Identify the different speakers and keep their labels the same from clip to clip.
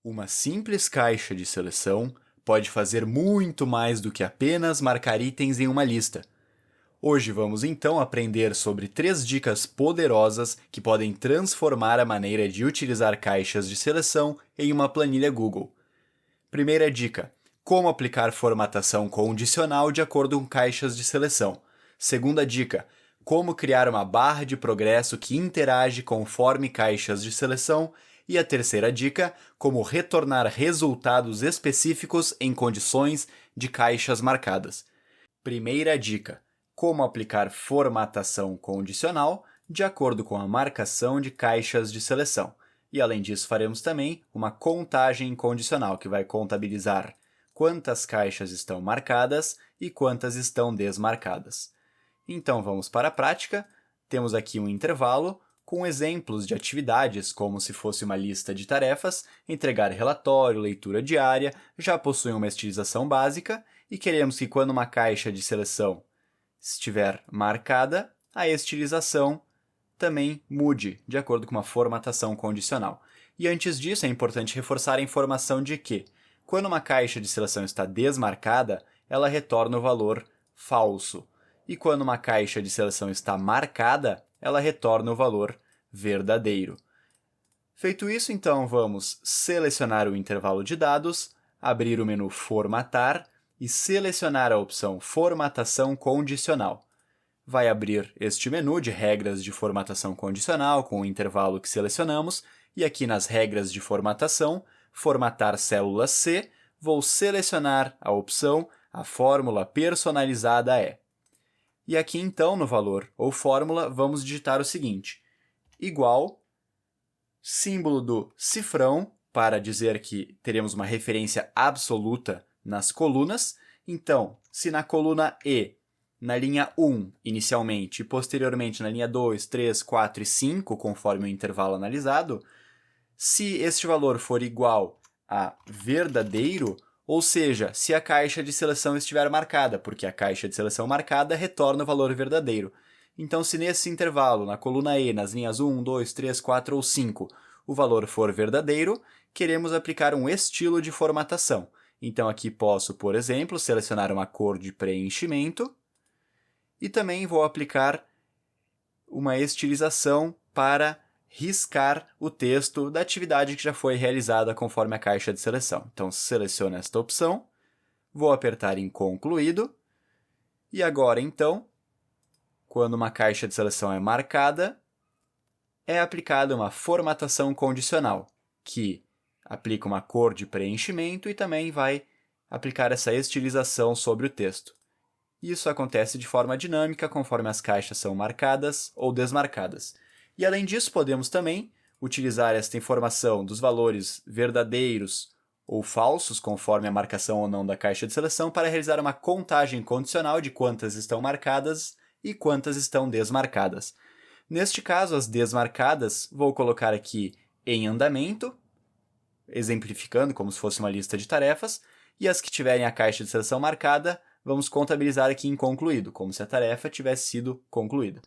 Speaker 1: Uma simples caixa de seleção pode fazer muito mais do que apenas marcar itens em uma lista. Hoje vamos então aprender sobre 3 dicas poderosas que podem transformar a maneira de utilizar caixas de seleção em uma planilha Google. Primeira dica: como aplicar formatação condicional de acordo com caixas de seleção. Segunda dica: como criar uma barra de progresso que interage conforme caixas de seleção. E a terceira dica: como retornar resultados específicos em condições de caixas marcadas. Primeira dica: como aplicar formatação condicional de acordo com a marcação de caixas de seleção. E além disso, faremos também uma contagem condicional, que vai contabilizar quantas caixas estão marcadas e quantas estão desmarcadas. Então vamos para a prática. Temos aqui um intervalo com exemplos de atividades, como se fosse uma lista de tarefas, entregar relatório, leitura diária, já possuem uma estilização básica e queremos que quando uma caixa de seleção estiver marcada, a estilização também mude, de acordo com uma formatação condicional. E antes disso, é importante reforçar a informação de que, quando uma caixa de seleção está desmarcada, ela retorna o valor falso. E quando uma caixa de seleção está marcada, ela retorna o valor verdadeiro. Feito isso, então, vamos selecionar o intervalo de dados, abrir o menu Formatar e selecionar a opção Formatação Condicional. Vai abrir este menu de regras de formatação condicional com o intervalo que selecionamos e aqui nas regras de formatação, formatar célula C, vou selecionar a opção A fórmula personalizada é. E aqui então no valor ou fórmula vamos digitar o seguinte: igual, símbolo do cifrão para dizer que teremos uma referência absoluta nas colunas. Então, se na coluna E, na linha 1 inicialmente e posteriormente na linha 2, 3, 4 e 5, conforme o intervalo analisado, se este valor for igual a verdadeiro, ou seja, se a caixa de seleção estiver marcada, porque a caixa de seleção marcada retorna o valor verdadeiro. Então, se nesse intervalo, na coluna E, nas linhas 1, 2, 3, 4 ou 5, o valor for verdadeiro, queremos aplicar um estilo de formatação. Então, aqui posso, por exemplo, selecionar uma cor de preenchimento e também vou aplicar uma estilização para riscar o texto da atividade que já foi realizada conforme a caixa de seleção. Então, seleciono esta opção, vou apertar em concluído e agora, então, quando uma caixa de seleção é marcada, é aplicada uma formatação condicional, que aplica uma cor de preenchimento e também vai aplicar essa estilização sobre o texto. Isso acontece de forma dinâmica conforme as caixas são marcadas ou desmarcadas. E além disso, podemos também utilizar esta informação dos valores verdadeiros ou falsos, conforme a marcação ou não da caixa de seleção, para realizar uma contagem condicional de quantas estão marcadas e quantas estão desmarcadas. Neste caso, as desmarcadas, vou colocar aqui em andamento, exemplificando como se fosse uma lista de tarefas, e as que tiverem a caixa de seleção marcada, vamos contabilizar aqui em concluído, como se a tarefa tivesse sido concluída.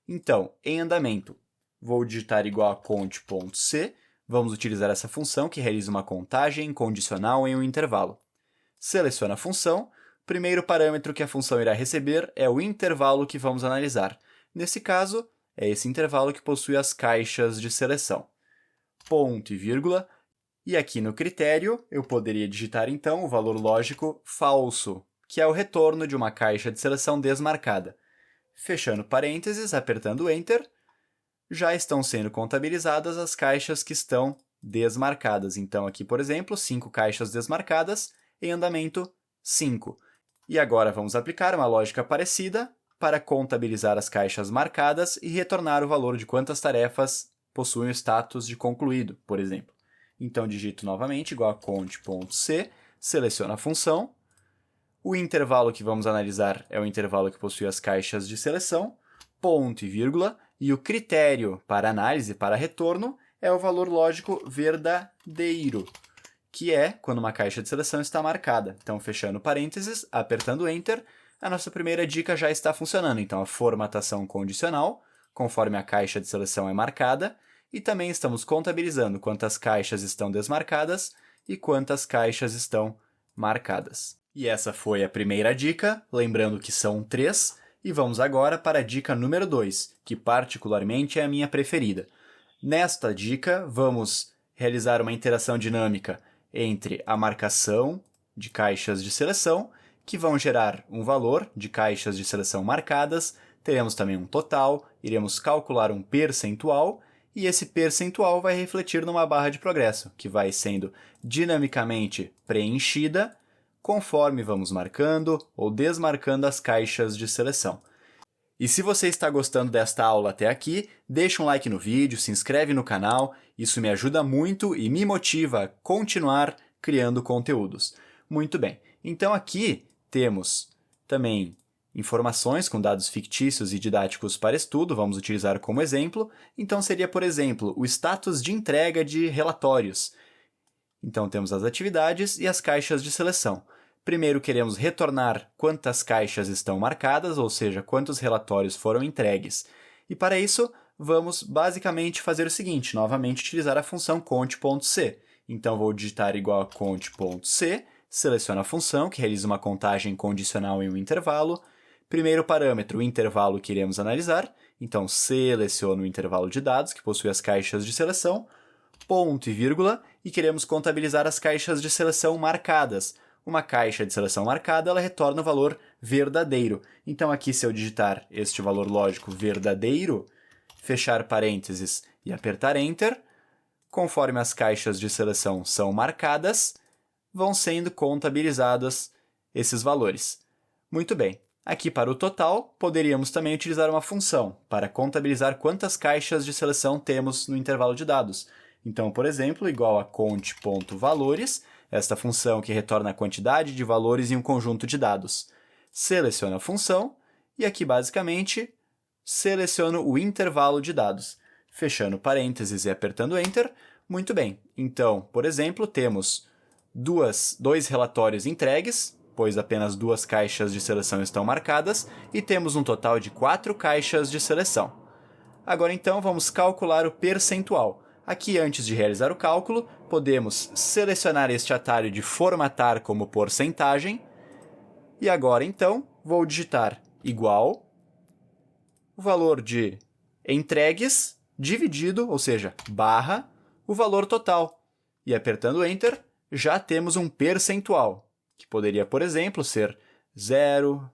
Speaker 1: Então, em andamento, vou digitar igual a cont.c, vamos utilizar essa função que realiza uma contagem condicional em um intervalo. Seleciono a função, o primeiro parâmetro que a função irá receber é o intervalo que vamos analisar. Nesse caso, é esse intervalo que possui as caixas de seleção. Ponto e vírgula, e aqui no critério eu poderia digitar então o valor lógico falso, que é o retorno de uma caixa de seleção desmarcada. Fechando parênteses, apertando Enter, já estão sendo contabilizadas as caixas que estão desmarcadas. Então aqui, por exemplo, 5 caixas desmarcadas, em andamento 5. E agora vamos aplicar uma lógica parecida para contabilizar as caixas marcadas e retornar o valor de quantas tarefas possuem o status de concluído, por exemplo. Então digito novamente igual a cont.c, seleciono a função, o intervalo que vamos analisar é o intervalo que possui as caixas de seleção, ponto e vírgula, e o critério para análise, para retorno, é o valor lógico verdadeiro, que é quando uma caixa de seleção está marcada. Então, fechando parênteses, apertando Enter, a nossa primeira dica já está funcionando. Então, a formatação condicional, conforme a caixa de seleção é marcada, e também estamos contabilizando quantas caixas estão desmarcadas e quantas caixas estão marcadas. E essa foi a primeira dica, lembrando que são 3, e vamos agora para a dica número 2, que particularmente é a minha preferida. Nesta dica, vamos realizar uma interação dinâmica entre a marcação de caixas de seleção, que vão gerar um valor de caixas de seleção marcadas, teremos também um total, iremos calcular um percentual, e esse percentual vai refletir numa barra de progresso, que vai sendo dinamicamente preenchida conforme vamos marcando ou desmarcando as caixas de seleção. E se você está gostando desta aula até aqui, deixa um like no vídeo, se inscreve no canal, isso me ajuda muito e me motiva a continuar criando conteúdos. Muito bem, então aqui temos também informações com dados fictícios e didáticos para estudo, vamos utilizar como exemplo. Então seria, por exemplo, o status de entrega de relatórios. Então temos as atividades e as caixas de seleção. Primeiro queremos retornar quantas caixas estão marcadas, ou seja, quantos relatórios foram entregues. E para isso, vamos basicamente fazer o seguinte, novamente utilizar a função cont.c. Então vou digitar igual a cont.c, seleciono a função, que realiza uma contagem condicional em um intervalo. Primeiro parâmetro, o intervalo que iremos analisar. Então seleciono o intervalo de dados, que possui as caixas de seleção, ponto e vírgula, e queremos contabilizar as caixas de seleção marcadas. Uma caixa de seleção marcada, ela retorna o valor verdadeiro. Então aqui, se eu digitar este valor lógico verdadeiro, fechar parênteses e apertar Enter, conforme as caixas de seleção são marcadas, vão sendo contabilizadas esses valores. Muito bem. Aqui para o total, poderíamos também utilizar uma função para contabilizar quantas caixas de seleção temos no intervalo de dados. Então, por exemplo, igual a cont.valores, esta função que retorna a quantidade de valores em um conjunto de dados. Seleciono a função e aqui, basicamente, seleciono o intervalo de dados. Fechando parênteses e apertando Enter. Muito bem. Então, por exemplo, temos dois relatórios entregues, pois apenas 2 caixas de seleção estão marcadas, e temos um total de 4 caixas de seleção. Agora, então, vamos calcular o percentual. Aqui, antes de realizar o cálculo, podemos selecionar este atalho de formatar como porcentagem. E agora, então, vou digitar igual o valor de entregues dividido, ou seja, barra, o valor total. E apertando Enter, já temos um percentual, que poderia, por exemplo, ser 0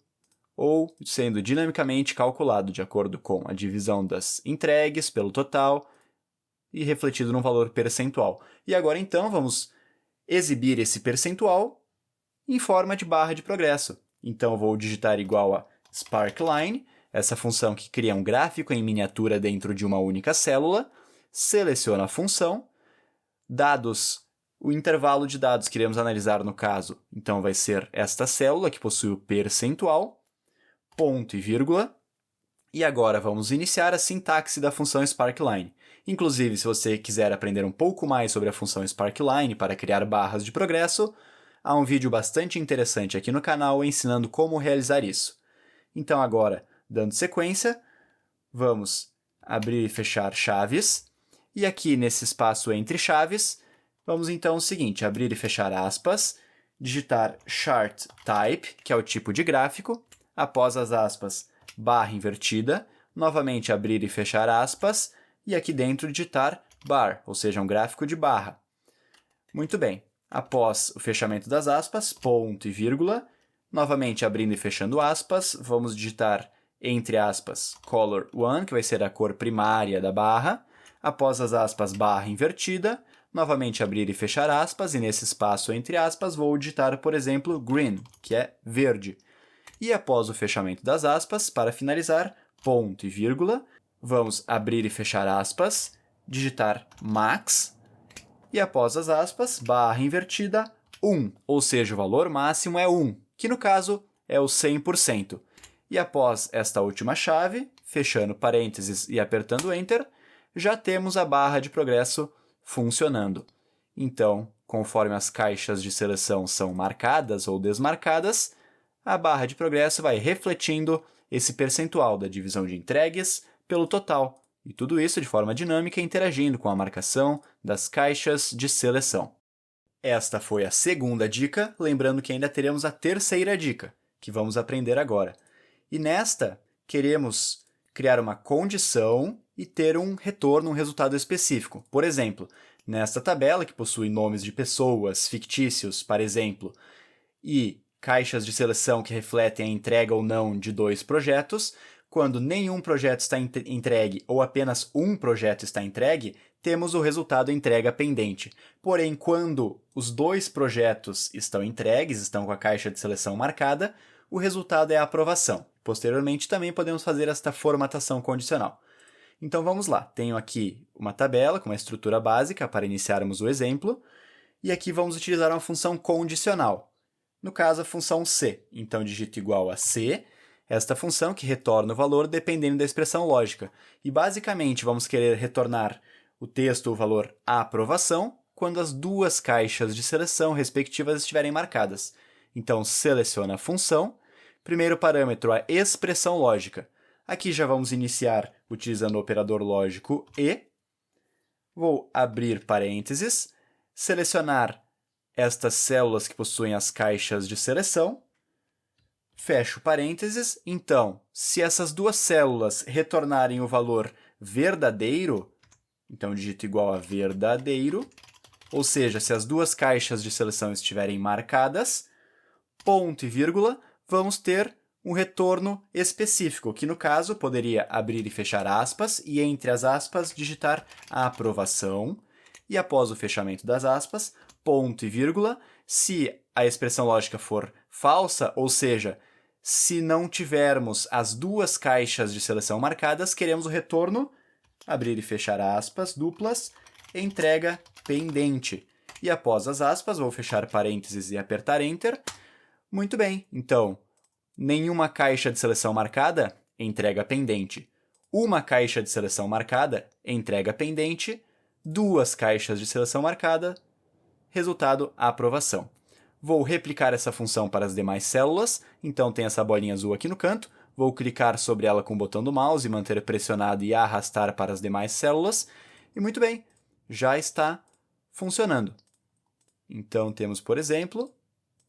Speaker 1: ou sendo dinamicamente calculado de acordo com a divisão das entregues pelo total, e refletido num valor percentual. E agora, então, vamos exibir esse percentual em forma de barra de progresso. Então, vou digitar igual a sparkline, essa função que cria um gráfico em miniatura dentro de uma única célula, seleciono a função, dados, o intervalo de dados que iremos analisar no caso, então vai ser esta célula que possui o percentual, ponto e vírgula, e agora vamos iniciar a sintaxe da função sparkline. Inclusive, se você quiser aprender um pouco mais sobre a função sparkline para criar barras de progresso, há um vídeo bastante interessante aqui no canal ensinando como realizar isso. Então agora, dando sequência, vamos abrir e fechar chaves, e aqui nesse espaço entre chaves, vamos então o seguinte, abrir e fechar aspas, digitar chart type, que é o tipo de gráfico, após as aspas, barra invertida, novamente abrir e fechar aspas, e aqui dentro digitar bar, ou seja, um gráfico de barra. Muito bem. Após o fechamento das aspas, ponto e vírgula, novamente abrindo e fechando aspas, vamos digitar entre aspas color 1, que vai ser a cor primária da barra. Após as aspas, barra invertida, novamente abrir e fechar aspas, e nesse espaço entre aspas vou digitar, por exemplo, green, que é verde. E após o fechamento das aspas, para finalizar, ponto e vírgula, vamos abrir e fechar aspas, digitar max, e após as aspas, barra invertida, 1, ou seja, o valor máximo é 1, que no caso é o 100%. E após esta última chave, fechando parênteses e apertando Enter, já temos a barra de progresso funcionando. Então, conforme as caixas de seleção são marcadas ou desmarcadas, a barra de progresso vai refletindo esse percentual da divisão de entregues pelo total, E tudo isso de forma dinâmica, interagindo com a marcação das caixas de seleção. Esta foi a segunda dica, lembrando que ainda teremos a terceira dica, que vamos aprender agora. E nesta, queremos criar uma condição e ter um retorno, um resultado específico. Por exemplo, nesta tabela, que possui nomes de pessoas fictícios, para exemplo, e caixas de seleção que refletem a entrega ou não de 2 projetos, quando nenhum projeto está entregue ou apenas um projeto está entregue, temos o resultado entrega pendente. Porém, quando os 2 projetos estão entregues, estão com a caixa de seleção marcada, o resultado é a aprovação. Posteriormente, também podemos fazer esta formatação condicional. Então, vamos lá. Tenho aqui uma tabela com uma estrutura básica para iniciarmos o exemplo, e aqui vamos utilizar uma função condicional. No caso, a função C. Então, digito igual a C, esta função que retorna o valor dependendo da expressão lógica. E, basicamente, vamos querer retornar o texto ou o valor à aprovação quando as 2 caixas de seleção respectivas estiverem marcadas. Então, seleciona a função. Primeiro parâmetro, a expressão lógica. Aqui já vamos iniciar utilizando o operador lógico e. Vou abrir parênteses, selecionar estas células que possuem as caixas de seleção. Fecho parênteses. Então, se essas 2 células retornarem o valor verdadeiro, então digito igual a verdadeiro, ou seja, se as 2 caixas de seleção estiverem marcadas, ponto e vírgula, vamos ter um retorno específico, que no caso poderia abrir e fechar aspas, e entre as aspas digitar a aprovação, e após o fechamento das aspas, ponto e vírgula, se a expressão lógica for falsa, ou seja, se não tivermos as 2 caixas de seleção marcadas, queremos o retorno, abrir e fechar aspas duplas, entrega pendente. E após as aspas, vou fechar parênteses e apertar Enter. Muito bem, então, nenhuma caixa de seleção marcada, entrega pendente. Uma caixa de seleção marcada, entrega pendente. 2 caixas de seleção marcada, resultado, aprovação. Vou replicar essa função para as demais células, então tem essa bolinha azul aqui no canto. Vou clicar sobre ela com o botão do mouse e manter pressionado e arrastar para as demais células. E muito bem, já está funcionando. Então temos, por exemplo,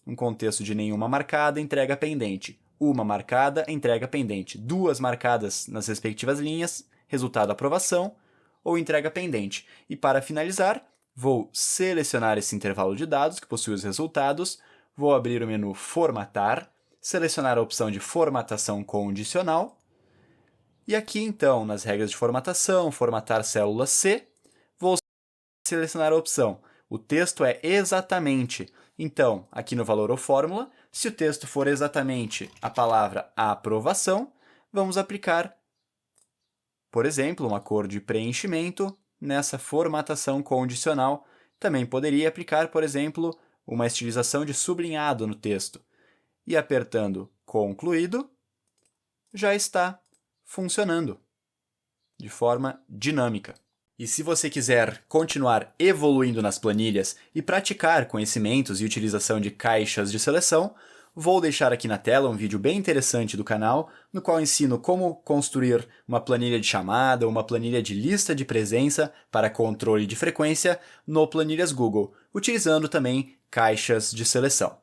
Speaker 1: um contexto de nenhuma marcada, entrega pendente. Uma marcada, entrega pendente. 2 marcadas nas respectivas linhas, resultado aprovação ou entrega pendente. E para finalizar, vou selecionar esse intervalo de dados que possui os resultados, vou abrir o menu Formatar, selecionar a opção de Formatação Condicional, e aqui então, nas regras de formatação, formatar célula C, vou selecionar a opção o texto é exatamente. Então, aqui no valor ou fórmula, se o texto for exatamente a palavra aprovação, vamos aplicar, por exemplo, uma cor de preenchimento nessa formatação condicional. Também poderia aplicar, por exemplo, uma estilização de sublinhado no texto. E apertando concluído, já está funcionando de forma dinâmica. E se você quiser continuar evoluindo nas planilhas e praticar conhecimentos e utilização de caixas de seleção, vou deixar aqui na tela um vídeo bem interessante do canal, no qual ensino como construir uma planilha de chamada ou uma planilha de lista de presença para controle de frequência no Planilhas Google, utilizando também caixas de seleção.